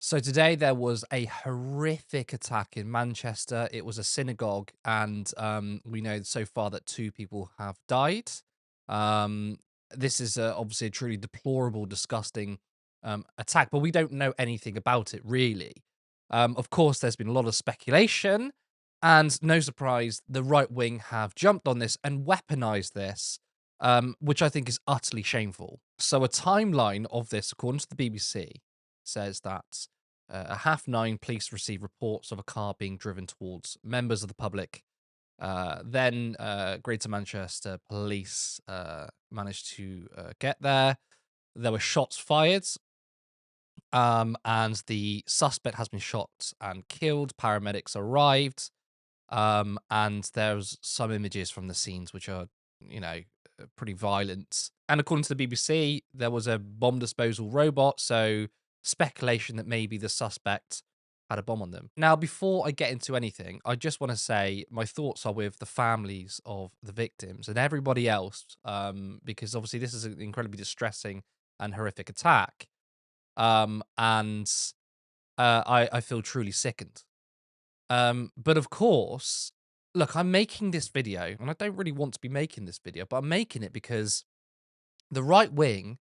So today there was a horrific attack in Manchester. It was a synagogue, and we know so far that two people have died. Um, this is obviously a truly deplorable, disgusting attack, but we don't know anything about it really. Of course, there's been a lot of speculation, and no surprise, the right wing have jumped on this and weaponized this, which I think is utterly shameful. So, a timeline of this, according to the BBC, says that at 9:30, police received reports of a car being driven towards members of the public. Then Greater Manchester Police managed to get there. There were shots fired, and the suspect has been shot and killed. Paramedics arrived, and there's some images from the scenes which are, pretty violent. And according to the BBC, there was a bomb disposal robot, so speculation that maybe the suspect had a bomb on them. Now, before I get into anything, I just want to say my thoughts are with the families of the victims and everybody else, because obviously this is an incredibly distressing and horrific attack. And I feel truly sickened. But of course, look, I'm making this video, and I don't really want to be making this video, but I'm making it because the right wing,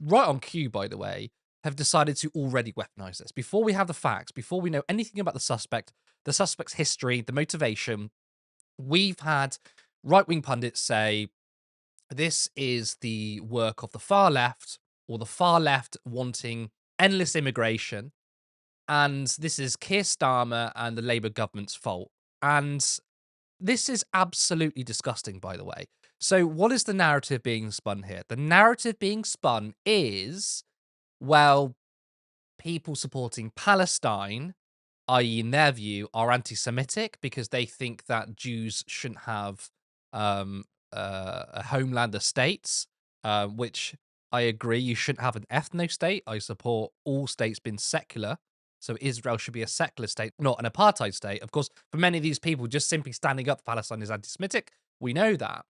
right on cue, by the way, have decided to already weaponize this. Before we have the facts, before we know anything about the suspect's history, the motivation, we've had right wing pundits say this is the work of the far left, or the far left wanting endless immigration, and this is Keir Starmer and the Labour government's fault. And this is absolutely disgusting, by the way. So, what is the narrative being spun here? The narrative being spun is, well, people supporting Palestine, i.e., in their view, are anti Semitic because they think that Jews shouldn't have a homeland of states, which I agree, you shouldn't have an ethno state. I support all states being secular. So Israel should be a secular state, not an apartheid state. Of course, for many of these people, just simply standing up for Palestine is anti Semitic. We know that.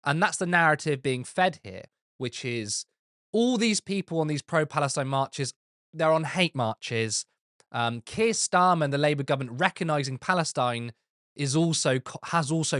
And that's the narrative being fed here, which is all these people on these pro Palestine marches, they're on hate marches. Keir Starmer and the Labour government recognizing Palestine has also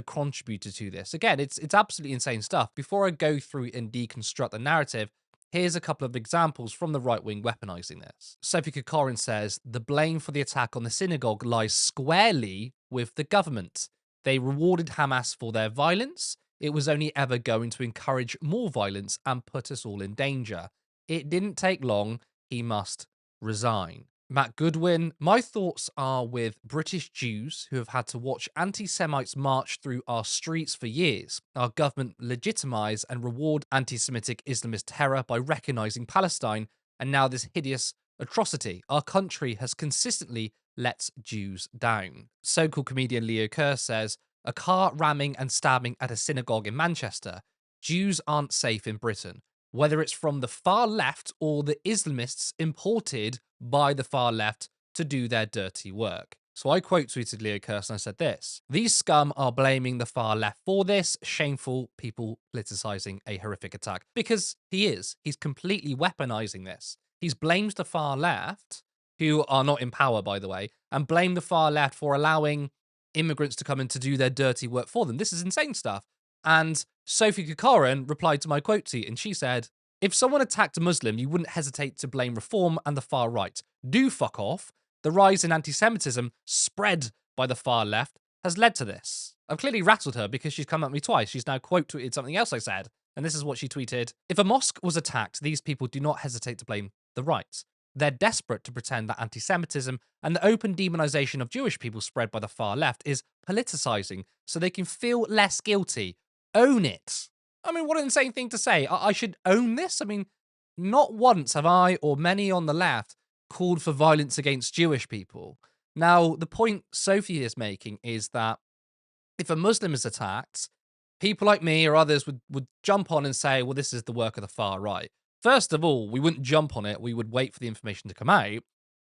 contributed to this. Again, it's absolutely insane stuff. Before I go through and deconstruct the narrative, here's a couple of examples from the right wing weaponizing this. Sophie Corcoran says the blame for the attack on the synagogue lies squarely with the government. They rewarded Hamas for their violence. It was only ever going to encourage more violence and put us all in danger. It didn't take long. He must resign. Matt Goodwin, my thoughts are with British Jews who have had to watch anti Semites march through our streets for years. Our government legitimise and reward anti Semitic Islamist terror by recognising Palestine and now this hideous atrocity. Our country has consistently let Jews down. So called comedian Leo Kerr says, a car ramming and stabbing at a synagogue in Manchester. Jews aren't safe in Britain, whether it's from the far left or the Islamists imported by the far left to do their dirty work. So I quote tweeted Leo Kirsten. I said this: these scum are blaming the far left for this shameful people politicizing a horrific attack. Because he is. He's completely weaponizing this. He's blamed the far left, who are not in power, by the way, and blamed the far left for allowing immigrants to come in to do their dirty work for them. This is insane stuff. And Sophie Corcoran replied to my quote tweet, and she said, if someone attacked a Muslim, you wouldn't hesitate to blame reform and the far right. Do fuck off. The rise in anti-Semitism spread by the far left has led to this. I've clearly rattled her because she's come at me twice. She's now quote tweeted something else I said. And this is what she tweeted. If a mosque was attacked, these people do not hesitate to blame the right. They're desperate to pretend that anti-Semitism and the open demonization of Jewish people spread by the far left is politicizing so they can feel less guilty. Own it. I mean, what an insane thing to say. I should own this? I mean, not once have I or many on the left called for violence against Jewish people. Now, the point Sophie is making is that if a Muslim is attacked, people like me or others would jump on and say, well, this is the work of the far right. First of all, we wouldn't jump on it. We would wait for the information to come out.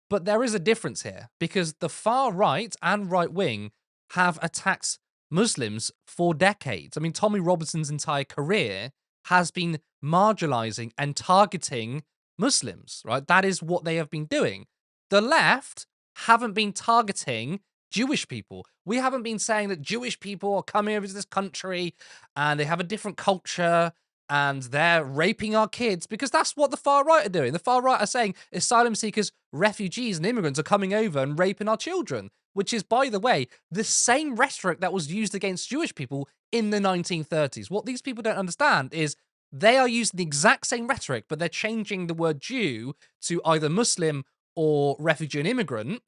But there is a difference here because the far right and right wing have attacked Muslims for decades. I mean, Tommy Robinson's entire career has been marginalizing and targeting Muslims, right? That is what they have been doing. The left haven't been targeting Jewish people. We haven't been saying that Jewish people are coming over to this country and they have a different culture and they're raping our kids, because that's what the far right are doing. The far right are saying asylum seekers, refugees, and immigrants are coming over and raping our children, which is, by the way, the same rhetoric that was used against Jewish people in the 1930s. What these people don't understand is they are using the exact same rhetoric, but they're changing the word Jew to either Muslim or refugee and immigrant,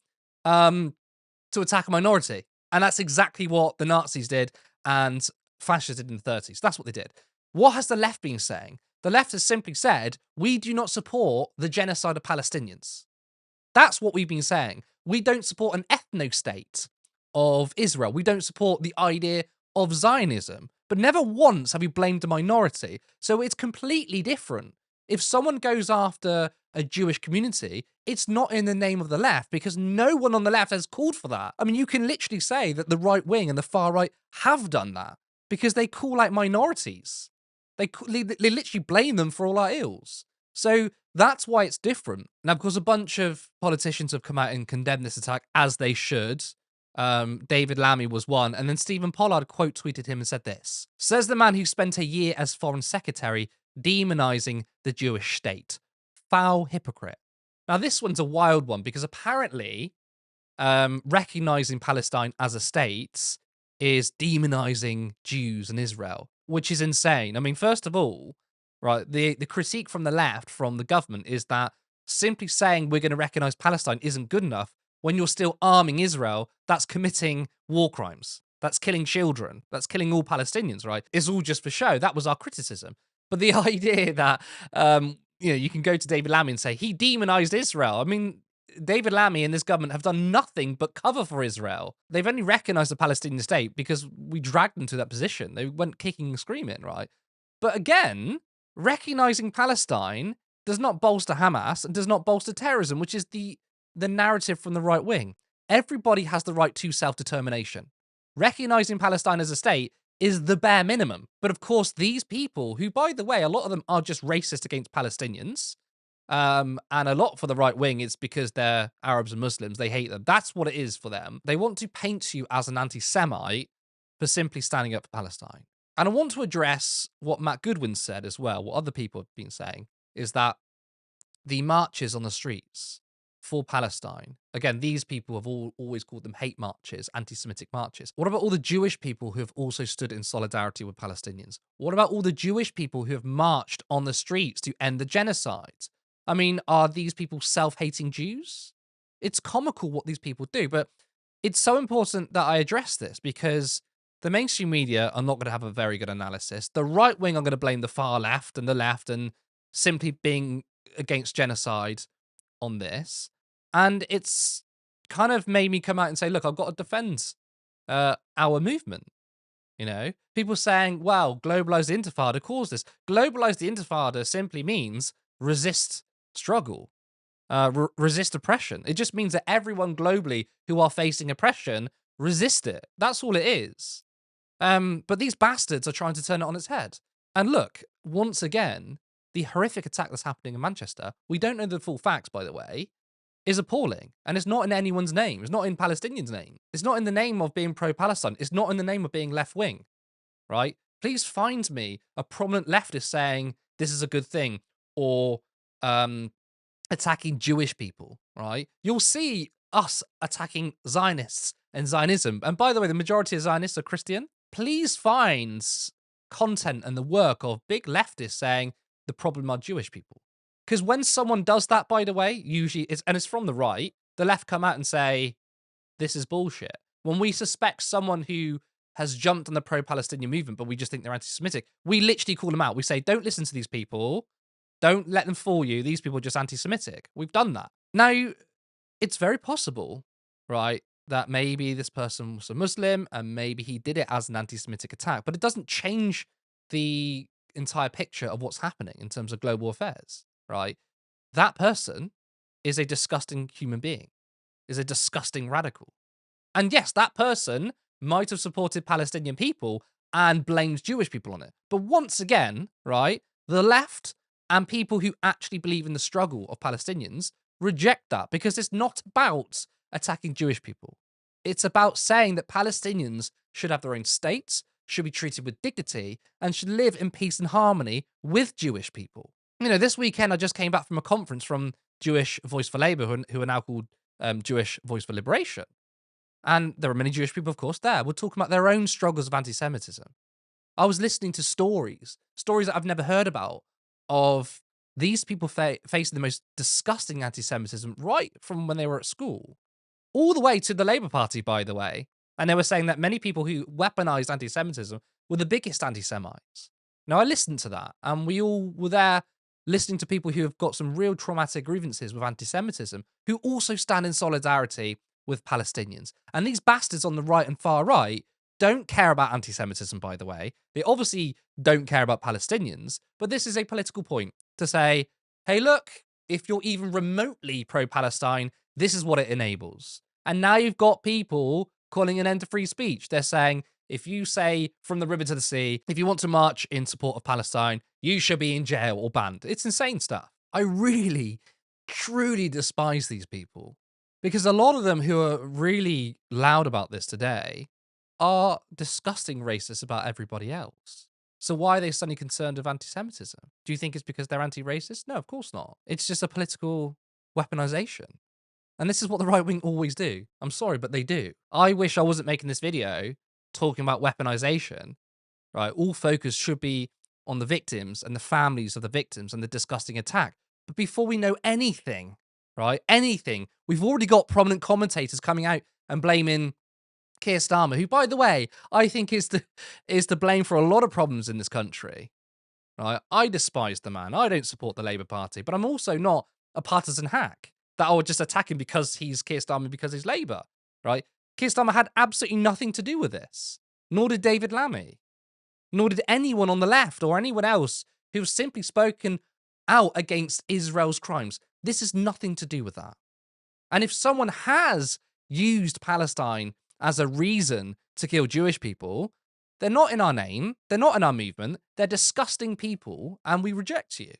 um, to attack a minority. And that's exactly what the Nazis did and fascists did in the 30s. That's what they did. What has the left been saying? The left has simply said, we do not support the genocide of Palestinians. That's what we've been saying. We don't support an ethno-state of Israel. We don't support the idea of Zionism. But never once have we blamed a minority. So it's completely different. If someone goes after a Jewish community, it's not in the name of the left, because no one on the left has called for that. I mean, you can literally say that the right wing and the far right have done that because they call out minorities. They literally blame them for all our ills. So that's why it's different. Now, because a bunch of politicians have come out and condemned this attack, as they should. David Lammy was one. And then Stephen Pollard quote tweeted him and said this: says the man who spent a year as foreign secretary demonizing the Jewish state. Foul hypocrite. Now, this one's a wild one because apparently recognizing Palestine as a state is demonizing Jews and Israel, which is insane. I mean, first of all, right, the critique from the left, from the government, is that simply saying we're going to recognize Palestine isn't good enough when you're still arming Israel. That's committing war crimes. That's killing children. That's killing all Palestinians, right? It's all just for show. That was our criticism. But the idea that, you can go to David Lammy and say he demonized Israel. I mean, David Lammy and this government have done nothing but cover for Israel. They've only recognized the Palestinian state because we dragged them to that position. They went kicking and screaming, right? But again, recognizing Palestine does not bolster Hamas and does not bolster terrorism, which is the narrative from the right wing. Everybody has the right to self-determination. Recognizing Palestine as a state is the bare minimum. But of course, these people, who, by the way, a lot of them are just racist against Palestinians, and a lot for the right wing, it's because they're Arabs and Muslims. They hate them. That's what it is for them. They want to paint you as an anti-Semite for simply standing up for Palestine. And I want to address what Matt Goodwin said as well. What other people have been saying is that the marches on the streets for Palestine, again, these people have always called them hate marches, anti-Semitic marches. What about all the Jewish people who have also stood in solidarity with Palestinians? What about all the Jewish people who have marched on the streets to end the genocide? I mean, are these people self-hating Jews? It's comical what these people do, but it's so important that I address this because the mainstream media are not going to have a very good analysis. The right wing are going to blame the far left and simply being against genocide on this. And it's kind of made me come out and say, look, I've got to defend our movement. People saying, well, globalized intifada caused this. Globalized intifada simply means resist struggle, resist oppression. It just means that everyone globally who are facing oppression resist it. That's all it is. But these bastards are trying to turn it on its head. And look, once again, the horrific attack that's happening in Manchester, we don't know the full facts, by the way, is appalling. And it's not in anyone's name. It's not in Palestinians' name. It's not in the name of being pro-Palestine. It's not in the name of being left-wing, right? Please find me a prominent leftist saying this is a good thing or attacking Jewish people, right? You'll see us attacking Zionists and Zionism. And by the way, the majority of Zionists are Christian. Please find content and the work of big leftists saying the problem are Jewish people. Because when someone does that, by the way, usually it's from the right, the left come out and say, this is bullshit. When we suspect someone who has jumped on the pro-Palestinian movement, but we just think they're anti-Semitic, we literally call them out. We say, don't listen to these people. Don't let them fool you. These people are just anti-Semitic. We've done that. Now, it's very possible, right, that maybe this person was a Muslim and maybe he did it as an anti-Semitic attack, but it doesn't change the entire picture of what's happening in terms of global affairs, right? That person is a disgusting human being, is a disgusting radical. And yes, that person might have supported Palestinian people and blamed Jewish people on it. But once again, right, the left and people who actually believe in the struggle of Palestinians reject that because it's not about attacking Jewish people. It's about saying that Palestinians should have their own states, should be treated with dignity, and should live in peace and harmony with Jewish people. You know, this weekend I just came back from a conference from Jewish Voice for Labour, who are now called Jewish Voice for Liberation. And there were many Jewish people, of course, there. We're talking about their own struggles of anti Semitism. I was listening to stories that I've never heard about, of these people facing the most disgusting anti Semitism right from when they were at school, all the way to the Labour Party, by the way. And they were saying that many people who weaponized anti Semitism were the biggest anti Semites. Now, I listened to that, and we all were there listening to people who have got some real traumatic grievances with anti Semitism, who also stand in solidarity with Palestinians. And these bastards on the right and far right don't care about anti Semitism, by the way. They obviously don't care about Palestinians, but this is a political point to say, hey, look, if you're even remotely pro Palestine, this is what it enables. And now you've got people calling an end to free speech. They're saying, if you say from the river to the sea, if you want to march in support of Palestine, you should be in jail or banned. It's insane stuff. I really, truly despise these people because a lot of them who are really loud about this today are disgusting racists about everybody else. So why are they suddenly concerned with anti-Semitism? Do you think it's because they're anti-racist? No, of course not. It's just a political weaponization. And this is what the right wing always do. I'm sorry, but they do. I wish I wasn't making this video talking about weaponization, right? All focus should be on the victims and the families of the victims and the disgusting attack. But before we know anything, right, anything, we've already got prominent commentators coming out and blaming Keir Starmer, who, by the way, I think is to blame for a lot of problems in this country. Right? I despise the man. I don't support the Labour Party, but I'm also not a partisan hack that I would just attack him because he's Keir Starmer, because he's Labour. Right? Keir Starmer had absolutely nothing to do with this. Nor did David Lammy. Nor did anyone on the left or anyone else who's simply spoken out against Israel's crimes. This has nothing to do with that. And if someone has used Palestine as a reason to kill Jewish people, they're not in our name, they're not in our movement, they're disgusting people, and we reject you.